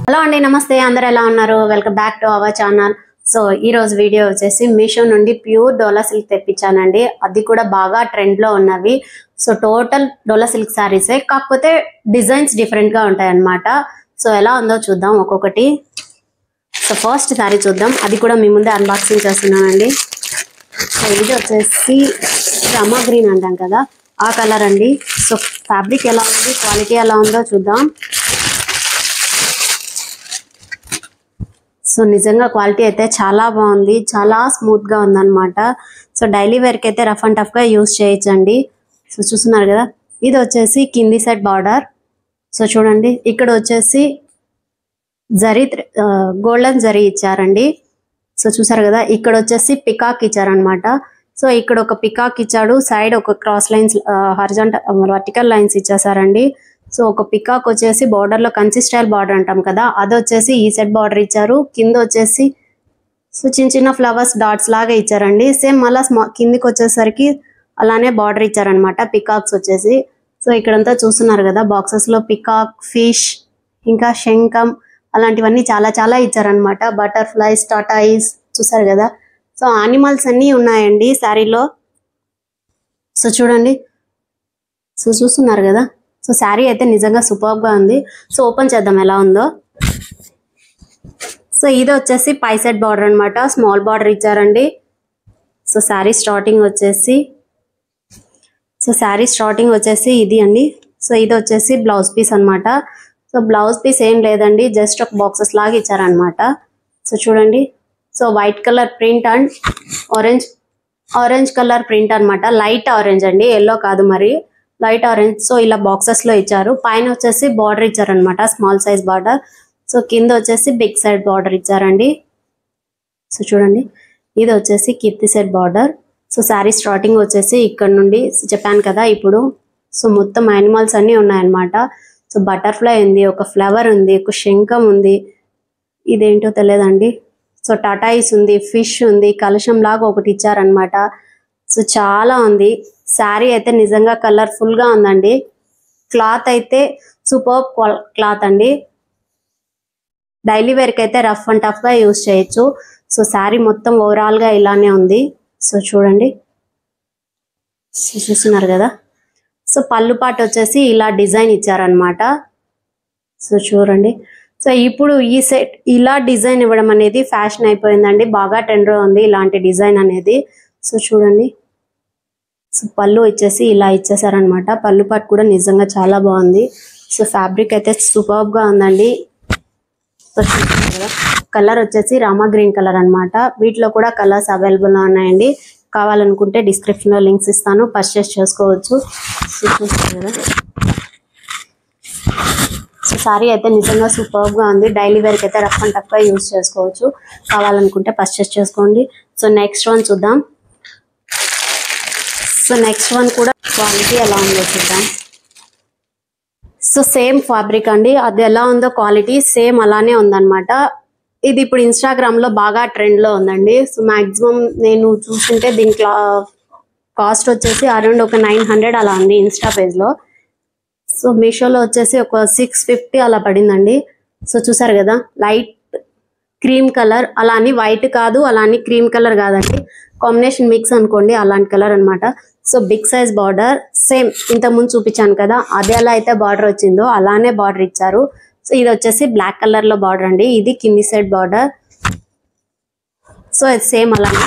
Hello అండి, నమస్తే. అందరూ ఎలా ఉన్నారు? Welcome back to our channel. So ఈ రోజు వీడియో వచ్చేసి మీషో నుండి ప్యూర్ డోలా సిల్క్ తెప్పించానండి. అది కూడా బాగా ట్రెండ్ లో ఉన్నవి. సో టోటల్ డోలా సిల్క్ సారీసే, కాకపోతే డిజైన్స్ డిఫరెంట్ గా ఉంటాయి అన్నమాట. సో ఎలా ఉందో చూద్దాం ఒక్కొక్కటి. సో ఫస్ట్ సారీ చూద్దాం, అది కూడా మీ ముందే అన్బాక్సింగ్ చేస్తున్నానండి. సో ఇది వచ్చేసి రమా గ్రీన్ అంటాం కదా, ఆ కలర్ అండి. సో ఫ్యాబ్రిక్ ఎలా ఉంది, క్వాలిటీ ఎలా ఉందో చూద్దాం. సో నిజంగా క్వాలిటీ అయితే చాలా బాగుంది, చాలా స్మూత్ గా ఉందన్నమాట. సో డైలీ వేర్ కి అయితే రఫ్ అండ్ టఫ్ గా యూజ్ చేయొచ్చండి. సో చూస్తున్నారు కదా, ఇది వచ్చేసి కింది సెట్ బార్డర్. సో చూడండి, ఇక్కడ వచ్చేసి జరీ గోల్డెన్ జరీ ఇచ్చారండి. సో చూసారు కదా, ఇక్కడ వచ్చేసి పికాక్ ఇచ్చారనమాట. సో ఇక్కడ ఒక పికాక్ ఇచ్చాడు, సైడ్ ఒక cross lines, horizontal vertical lines ఇచ్చేసారండి. సో ఒక పికాక్ వచ్చేసి బార్డర్ లో కంచి స్టైల్ బార్డర్ అంటాం కదా, అది వచ్చేసి ఈ సెట్ బార్డర్ ఇచ్చారు. కింద వచ్చేసి సో చిన్న చిన్న ఫ్లవర్స్ డాట్స్ లాగా ఇచ్చారండి. సేమ్ మళ్ళా కిందికి వచ్చేసరికి అలానే బార్డర్ ఇచ్చారనమాట పికాక్స్ వచ్చేసి. సో ఇక్కడంతా చూస్తున్నారు కదా, బాక్సెస్ లో పికాక్, ఫిష్, ఇంకా శంఖం అలాంటివన్నీ చాలా చాలా ఇచ్చారనమాట. బటర్ఫ్లైస్, టాటాయిస్ చూసారు కదా. సో యానిమల్స్ అన్నీ ఉన్నాయండి శారీలో. సో చూడండి, సో చూస్తున్నారు కదా. సో శారీ అయితే నిజంగా సూపర్ గా ఉంది. సో ఓపెన్ చేద్దాం ఎలా ఉందో. సో ఇది వచ్చేసి పై సెట్ బార్డర్ అనమాట, స్మాల్ బార్డర్ ఇచ్చారండి. సో శారీ స్టార్టింగ్ వచ్చేసి ఇది అండి. సో ఇది వచ్చేసి బ్లౌజ్ పీస్ అనమాట. సో బ్లౌజ్ పీస్ ఏం లేదండి, జస్ట్ ఒక బాక్సెస్ లాగా ఇచ్చారనమాట. సో చూడండి, so white colour print and orange colour print అనమాట. లైట్ ఆరెంజ్ అండి, ఎల్లో కాదు, మరి లైట్ ఆరెంజ్. సో ఇలా బాక్సెస్ లో ఇచ్చారు. పైన వచ్చేసి బార్డర్ ఇచ్చారనమాట, స్మాల్ సైజ్ బార్డర్. సో కింద వచ్చేసి బిగ్ సైడ్ బార్డర్ ఇచ్చారండి. సో చూడండి, ఇది వచ్చేసి కిత్తి set border. So sari starting వచ్చేసి ఇక్కడ నుండి చెప్పాను కదా ఇప్పుడు. సో మొత్తం యానిమల్స్ అన్ని ఉన్నాయన్నమాట. సో బటర్ఫ్లై ఉంది, ఒక ఫ్లవర్ ఉంది, ఒక శంఖం ఉంది, ఇదేంటో తెలియదండి. సో టాటాయిస్ ఉంది, ఫిష్ ఉంది, కలశం లాగా ఒకటి ఇచ్చారనమాట. సో చాలా ఉంది. శారీ అయితే నిజంగా కలర్ఫుల్ గా ఉందండి. క్లాత్ అయితే సూపర్ క్లాత్ అండి. డైలీ వేర్ కి అయితే రఫ్ అండ్ టఫ్ గా యూజ్ చేయొచ్చు. సో శారీ మొత్తం ఓవరాల్ గా ఇలానే ఉంది. సో చూడండి, చూస్తున్నారు కదా. సో పళ్ళు పాటు వచ్చేసి ఇలా డిజైన్ ఇచ్చారనమాట. సో చూడండి, సో ఇప్పుడు ఈ సెట్ ఇలా డిజైన్ ఇవ్వడం అనేది ఫ్యాషన్ అయిపోయిందండి, బాగా ట్రెండ్ ఉంది ఇలాంటి డిజైన్ అనేది. సో చూడండి, సో పళ్ళు వచ్చేసి ఇలా ఇచ్చేసారనమాట. పళ్ళు పాటు కూడా నిజంగా చాలా బాగుంది. సో ఫ్యాబ్రిక్ అయితే సూపర్ గా ఉందండి. సో చూస్తున్నారు కదా, కలర్ వచ్చేసి రామా గ్రీన్ కలర్ అనమాట. వీటిలో కూడా కలర్స్ అవైలబుల్ గా ఉన్నాయండి. కావాలనుకుంటే డిస్క్రిప్షన్ లో లింక్స్ ఇస్తాను, పర్చేస్ చేసుకోవచ్చు. సో చూస్తారు కదా, సో సారీ అయితే నిజంగా సూపర్ గా ఉంది. డైలీ వేర్ కి అయితే రఫ్ అండ్ టఫ్ గా యూజ్ చేసుకోవచ్చు. కావాలనుకుంటే పర్చేస్ చేసుకోండి. సో నెక్స్ట్ వన్ చూద్దాం. సో నెక్స్ట్ వన్ కూడా క్వాలిటీ ఎలా ఉందో చూద్దాం. సో సేమ్ ఫ్యాబ్రిక్ అండి, అది ఎలా ఉందో క్వాలిటీ సేమ్ అలానే ఉందన్నమాట. ఇది ఇప్పుడు ఇన్స్టాగ్రామ్ లో బాగా ట్రెండ్ లో ఉందండి. సో మాక్సిమం నేను చూస్తుంటే దీని కాస్ట్ వచ్చేసి అరౌండ్ ఒక 900 అలా ఉంది ఇన్స్టా పేజ్ లో. సో మీషోలో వచ్చేసి ఒక 650 అలా పడిందండి. సో చూసారు కదా, లైట్ క్రీమ్ కలర్, అలా అని వైట్ కాదు, అలా అని క్రీమ్ కలర్ కాదండి, కాంబినేషన్ మిక్స్ అనుకోండి, అలాంటి కలర్ అనమాట. So big size border, same ఇంత ముందు చూపించాను కదా, అది ఎలా అయితే బార్డర్ వచ్చిందో అలానే బార్డర్ ఇచ్చారు. సో ఇది వచ్చేసి బ్లాక్ కలర్ లో బార్డర్ అండి, ఇది కింది సైడ్ బార్డర్. సో ఇది సేమ్ అలానే,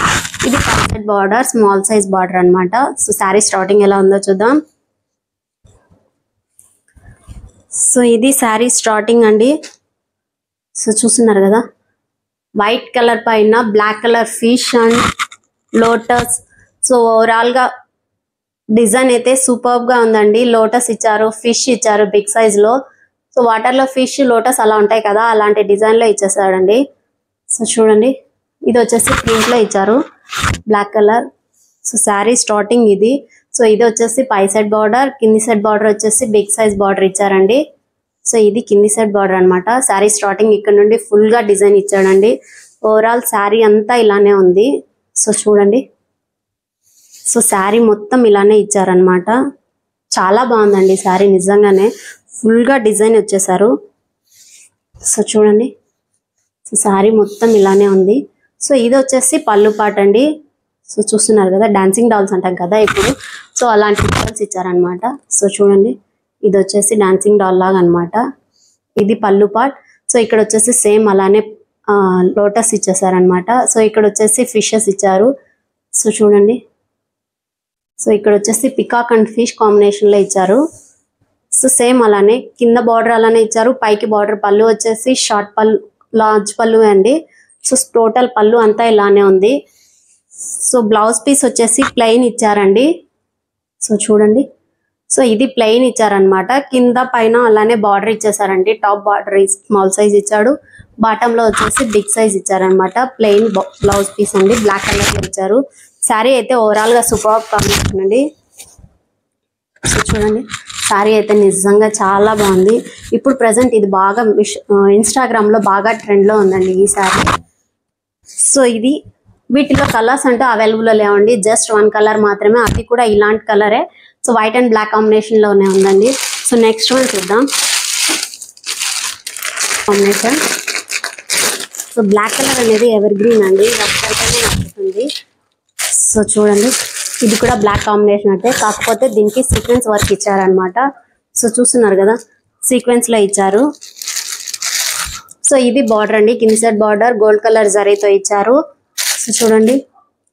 ఇది పై side border, small size border అనమాట. సో శారీ స్టార్టింగ్ ఎలా ఉందో చూద్దాం. సో ఇది శారీ స్టార్టింగ్ అండి. సో చూస్తున్నారు కదా, వైట్ కలర్ పైన black colour fish and lotus. So overall గా డిజైన్ అయితే సూపర్ గా ఉందండి. లోటస్ ఇచ్చారు, ఫిష్ ఇచ్చారు బిగ్ సైజ్ లో. సో వాటర్ లో ఫిష్, లోటస్ అలా ఉంటాయి కదా, అలాంటి డిజైన్ లో ఇచ్చేసాడండి. సో చూడండి, ఇది వచ్చేసి ప్రింట్ లో ఇచ్చారు, black colour. So sari starting ఇది. సో ఇది వచ్చేసి పై సైడ్ బార్డర్, కింది సైడ్ బార్డర్ వచ్చేసి బిగ్ సైజ్ బార్డర్ ఇచ్చారండి. సో ఇది కింది సైడ్ బార్డర్ అనమాట. శారీ స్టార్టింగ్ ఇక్కడ నుండి ఫుల్ గా డిజైన్ ఇచ్చాడండి. ఓవరాల్ శారీ అంతా ఇలానే ఉంది. సో చూడండి, సో శారీ మొత్తం ఇలానే ఇచ్చారనమాట. చాలా బాగుందండి శారీ, నిజంగానే ఫుల్ గా డిజైన్ వచ్చేసారు. సో చూడండి, సో శారీ మొత్తం ఇలానే ఉంది. సో ఇది వచ్చేసి పళ్ళు పాట అండి. సో చూస్తున్నారు కదా, డాన్సింగ్ డాల్స్ అంటాం కదా ఇప్పుడు, సో అలాంటి డాల్స్ ఇచ్చారనమాట. సో చూడండి, ఇది వచ్చేసి డాన్సింగ్ డాల్ లాగా అనమాట. ఇది పళ్ళు పాట్. సో ఇక్కడ వచ్చేసి సేమ్ అలానే లోటస్ ఇచ్చేసారనమాట. సో ఇక్కడ వచ్చేసి ఫిషెస్ ఇచ్చారు. సో చూడండి, సో ఇక్కడ వచ్చేసి పికాక్ అండ్ ఫిష్ కాంబినేషన్లో ఇచ్చారు. సో సేమ్ అలానే కింద బార్డర్ అలానే ఇచ్చారు, పైకి బార్డర్. పళ్ళు వచ్చేసి షార్ట్ పళ్ళు, లార్జ్ పళ్ళు అండి. సో టోటల్ పళ్ళు అంతా ఇలానే ఉంది. సో బ్లౌజ్ పీస్ వచ్చేసి ప్లెయిన్ ఇచ్చారండి. సో చూడండి, సో ఇది ప్లెయిన్ ఇచ్చారనమాట. కింద పైన అలానే బార్డర్ ఇచ్చేసారండి. టాప్ బార్డర్ స్మాల్ సైజ్ ఇచ్చాడు, బాటమ్ లో వచ్చేసి బిగ్ సైజ్ ఇచ్చారనమాట. ప్లెయిన్ బ్లౌజ్ పీస్ అండి, బ్లాక్ కలర్ లో ఇచ్చారు. శారీ అయితే ఓవరాల్ గా సూపర్ కాంబినేషన్ అండి. సో చూడండి, శారీ అయితే నిజంగా చాలా బాగుంది. ఇప్పుడు ప్రెసెంట్ ఇది బాగా ఇన్స్టాగ్రామ్ లో బాగా ట్రెండ్ లో ఉందండి ఈ శారీ. సో ఇది వీటిలో కలర్స్ అంటే అవైలబుల్ లేవండి, జస్ట్ వన్ కలర్ మాత్రమే, అది కూడా ఇలాంటి కలరే. So white and black combination లోనే ఉందండి. సో నెక్స్ట్ వన్ చూద్దాం కాంబినేషన్. సో బ్లాక్ కలర్ అనేది ఎవర్ గ్రీన్ అండి, నచ్చుతుంది. సో చూడండి, ఇది కూడా బ్లాక్ కాంబినేషన్ అంటే, కాకపోతే దీనికి సీక్వెన్స్ వర్క్ ఇచ్చారనమాట. సో చూస్తున్నారు కదా, సీక్వెన్స్ లో ఇచ్చారు. సో ఇది బార్డర్ అండి, కింది సైడ్ బార్డర్ గోల్డ్ కలర్ జరీతో ఇచ్చారు. సో చూడండి,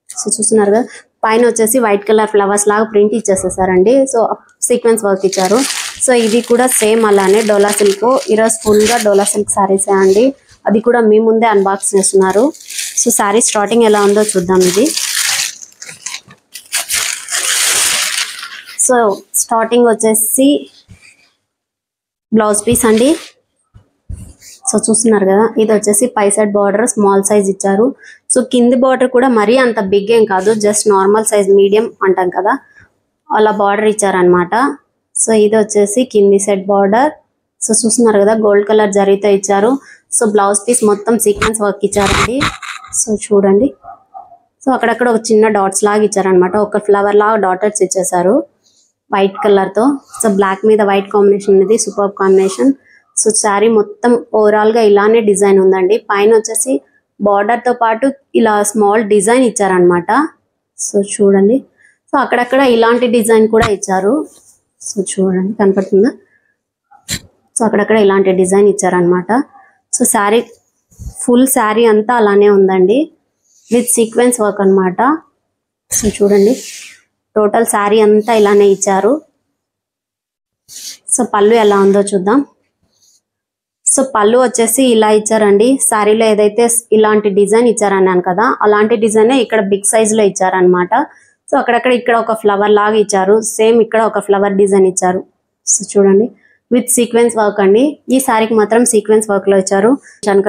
సో చూస్తున్నారు కదా, పైన వచ్చేసి వైట్ కలర్ ఫ్లవర్స్ లాగా ప్రింట్ ఇచ్చేసేసారండి. సో సీక్వెన్స్ వర్క్ ఇచ్చారు. సో ఇది కూడా సేమ్ అలానే డోలా సిల్క్. ఈరోజు ఫుల్ గా డోలా సిల్క్ శారీసే అండి, అది కూడా మీ ముందే అన్బాక్స్ చేస్తున్నారు. సో శారీ స్టార్టింగ్ ఎలా ఉందో చూద్దాం. ఇది సో స్టార్టింగ్ వచ్చేసి బ్లౌజ్ పీస్ అండి. సో చూస్తున్నారు కదా, ఇది వచ్చేసి పై సైడ్ బార్డర్ స్మాల్ సైజ్ ఇచ్చారు. సో కింది బార్డర్ కూడా మరీ అంత బిగ్ ఏం కాదు, జస్ట్ నార్మల్ సైజ్ మీడియం అంటాం కదా అలా బార్డర్ ఇచ్చారనమాట. సో ఇది వచ్చేసి కింది సైడ్ బార్డర్. సో చూస్తున్నారు కదా, గోల్డ్ కలర్ జరీతో ఇచ్చారు. సో బ్లౌజ్ పీస్ మొత్తం సీక్వెన్స్ వర్క్ ఇచ్చారండి. సో చూడండి, సో అక్కడక్కడ ఒక చిన్న డాట్స్ లాగా ఇచ్చారనమాట, ఒక ఫ్లవర్ లాగా డాటర్స్ ఇచ్చేసారు వైట్ కలర్ తో. సో బ్లాక్ మీద వైట్ కాంబినేషన్ అనేది సూపర్ కాంబినేషన్. సో శారీ మొత్తం ఓవరాల్ గా ఇలానే డిజైన్ ఉందండి. పైన వచ్చేసి బార్డర్ తో పాటు ఇలా స్మాల్ డిజైన్ ఇచ్చారనమాట. సో చూడండి, సో అక్కడక్కడ ఇలాంటి డిజైన్ కూడా ఇచ్చారు. సో చూడండి, కనపడుతుందా? సో అక్కడక్కడ ఇలాంటి డిజైన్ ఇచ్చారనమాట. సో శారీ ఫుల్ శారీ అంతా అలానే ఉందండి, విత్ సీక్వెన్స్ వర్క్ అనమాట. సో చూడండి, టోటల్ శారీ అంతా ఇలానే ఇచ్చారు. సో పళ్ళు ఎలా ఉందో చూద్దాం. సో పళ్ళు వచ్చేసి ఇలా ఇచ్చారండి. శారీలో ఏదైతే ఇలాంటి డిజైన్ ఇచ్చారన్నాను కదా, అలాంటి డిజైన్ ఇక్కడ బిగ్ సైజ్ లో ఇచ్చారనమాట. సో అక్కడక్కడ ఇక్కడ ఒక ఫ్లవర్ లాగా ఇచ్చారు, సేమ్ ఇక్కడ ఒక ఫ్లవర్ డిజైన్ ఇచ్చారు. సో చూడండి, విత్ సీక్వెన్స్ వర్క్ అండి. ఈ శారీకి మాత్రం సీక్వెన్స్ వర్క్ లో ఇచ్చారు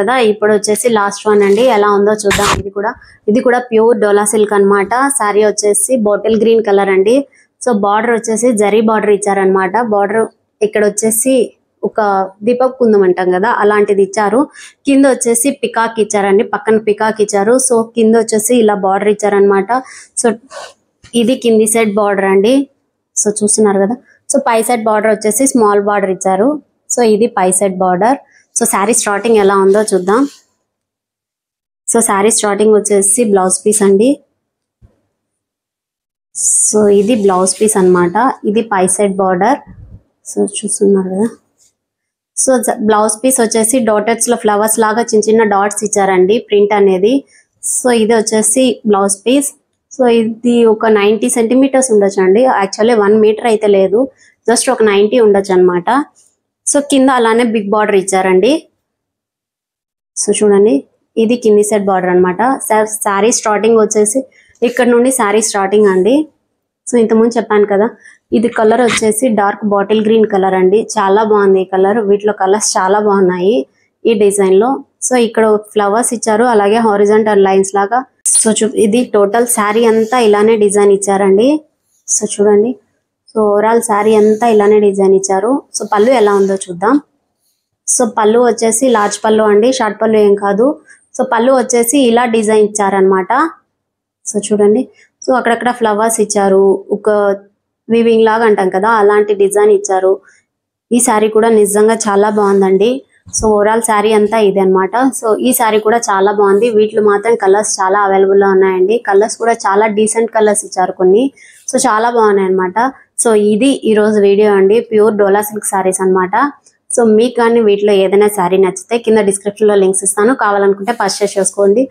కదా. ఇప్పుడు వచ్చేసి లాస్ట్ వన్ అండి, ఎలా ఉందో చూద్దాం. ఇది కూడా ప్యూర్ డోలా సిల్క్ అనమాట. శారీ వచ్చేసి బాటిల్ గ్రీన్ కలర్ అండి. సో బార్డర్ వచ్చేసి జరీ బార్డర్ ఇచ్చారనమాట. బార్డర్ ఇక్కడ వచ్చేసి ఒక దీపక్ కుందం అంటాం కదా అలాంటిది ఇచ్చారు. కింద వచ్చేసి పికాక్ ఇచ్చారండి, పక్కన పికాక్ ఇచ్చారు. సో కింద వచ్చేసి ఇలా బార్డర్ ఇచ్చారనమాట. సో ఇది కింది సైడ్ బార్డర్ అండి. సో చూస్తున్నారు కదా, సో పై సైడ్ బార్డర్ వచ్చేసి స్మాల్ బార్డర్ ఇచ్చారు. సో ఇది పై side border. So sari starting ఎలా ఉందో చూద్దాం. సో శారీ స్టార్టింగ్ వచ్చేసి బ్లౌజ్ పీస్ అండి. సో ఇది బ్లౌజ్ పీస్ అన్నమాట, ఇది పై సైడ్ బార్డర్. సో చూస్తున్నారు కదా, సో బ్లౌజ్ పీస్ వచ్చేసి డాటెడ్స్ లో ఫ్లవర్స్ లాగా చిన్న చిన్న డాట్స్ ఇచ్చారండి ప్రింట్ అనేది. సో ఇది వచ్చేసి బ్లౌజ్ పీస్. సో ఇది ఒక 90 సెంటీమీటర్స్ ఉండొచ్చు అండి, యాక్చువల్లీ 1 మీటర్ అయితే లేదు, జస్ట్ ఒక 90 ఉండొచ్చు అనమాట. సో కింద అలానే బిగ్ బార్డర్ ఇచ్చారండి. సో చూడండి, ఇది కింది సైడ్ బార్డర్ అనమాట. శారీ స్టార్టింగ్ వచ్చేసి ఇక్కడ నుండి శారీ స్టార్టింగ్ అండి. సో ఇంతకుముందు చెప్పాను కదా, ఇది కలర్ వచ్చేసి డార్క్ బాటిల్ గ్రీన్ కలర్ అండి, చాలా బాగుంది ఈ కలర్. వీటిలో కలర్స్ చాలా బాగున్నాయి ఈ డిజైన్ లో. సో ఇక్కడ ఫ్లవర్స్ ఇచ్చారు, అలాగే హారిజాంటల్ లైన్స్ లాగా. సో ఇది టోటల్ శారీ అంతా ఇలానే డిజైన్ ఇచ్చారండి. సో చూడండి, సో ఓవరాల్ శారీ అంతా ఇలానే డిజైన్ ఇచ్చారు. సో పళ్ళు ఎలా ఉందో చూద్దాం. సో పళ్ళు వచ్చేసి లార్జ్ పళ్ళు అండి, షార్ట్ పళ్ళు ఏం కాదు. సో పళ్ళు వచ్చేసి ఇలా డిజైన్ ఇచ్చారనమాట. సో చూడండి, సో అక్కడక్కడ ఫ్లవర్స్ ఇచ్చారు, ఒక వీవింగ్ లాగా అంటాం కదా అలాంటి డిజైన్ ఇచ్చారు. ఈ శారీ కూడా నిజంగా చాలా బాగుందండి. సో ఓవరాల్ శారీ అంతా ఇదే అనమాట. సో ఈ శారీ కూడా చాలా బాగుంది. వీటిలో మాత్రం కలర్స్ చాలా అవైలబుల్ గా ఉన్నాయండి. కలర్స్ కూడా చాలా డీసెంట్ కలర్స్ ఇచ్చారు కొన్ని. సో చాలా బాగున్నాయి అనమాట. సో ఇది ఈ రోజు వీడియో అండి, ప్యూర్ డోలా సిల్క్ శారీస్ అనమాట. సో మీకు కానీ వీటిలో ఏదైనా శారీ నచ్చితే కింద డిస్క్రిప్షన్ లో లింక్స్ ఇస్తాను, కావాలనుకుంటే పర్చేస్ చేసుకోండి.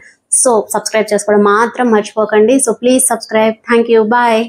సో సబ్స్క్రైబ్ చేసుకోవడం మాత్రం మర్చిపోకండి. So please subscribe. Thank you. Bye.